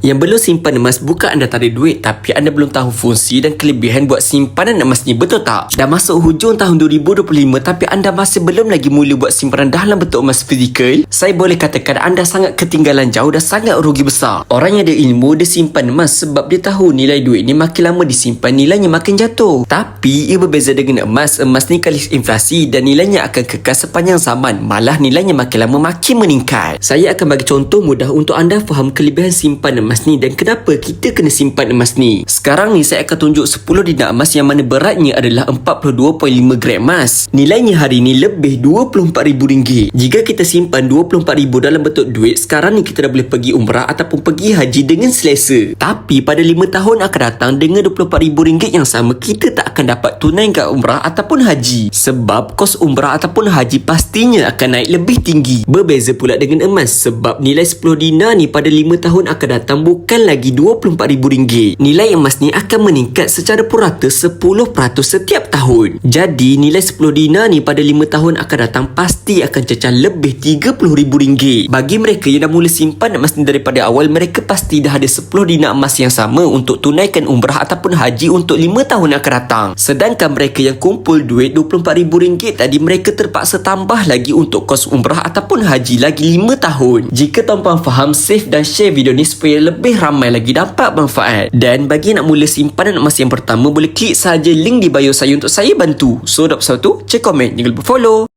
Yang belum simpan emas bukan anda tak ada duit, tapi anda belum tahu fungsi dan kelebihan buat simpanan emas ni, betul tak? Dah masuk hujung tahun 2025 tapi anda masih belum lagi mula buat simpanan dalam bentuk emas fizikal. Saya boleh katakan anda sangat ketinggalan jauh dan sangat rugi besar. Orang yang ada ilmu dia simpan emas sebab dia tahu nilai duit ni makin lama disimpan nilainya makin jatuh. Tapi ia berbeza dengan emas. Emas ni kali inflasi dan nilainya akan kekal sepanjang zaman, malah nilainya makin lama makin meningkat. Saya akan bagi contoh mudah untuk anda faham kelebihan simpan emas ni dan kenapa kita kena simpan emas ni. Sekarang ni saya akan tunjuk 10 dinar emas yang mana beratnya adalah 42.5 gram emas. Nilainya hari ni lebih RM24,000. Jika kita simpan RM24,000 dalam bentuk duit, sekarang ni kita dah boleh pergi umrah ataupun pergi haji dengan selesa. Tapi pada 5 tahun akan datang dengan RM24,000 yang sama, kita tak akan dapat tunaikan umrah ataupun haji. Sebab kos umrah ataupun haji pastinya akan naik lebih tinggi. Berbeza pula dengan emas sebab nilai 10 dinar ni pada 5 tahun akan datang bukan lagi RM24,000. Nilai emas ni akan meningkat secara purata 10% setiap tahun. Jadi nilai 10 dinar ni pada 5 tahun akan datang pasti akan cecah lebih RM30,000. Bagi mereka yang dah mula simpan emas ni daripada awal, mereka pasti dah ada 10 dinar emas yang sama untuk tunaikan umrah ataupun haji untuk 5 tahun akan datang. Sedangkan mereka yang kumpul duit RM24,000 tadi, mereka terpaksa tambah lagi untuk kos umrah ataupun haji lagi 5 tahun. Jika tuan-puan faham, save dan share video ni supaya lebih ramai lagi dapat manfaat. Dan bagi nak mula simpanan emas yang pertama, boleh klik saja link di bio saya untuk saya bantu. So, dah pesawat tu, cek komen, jangan lupa follow.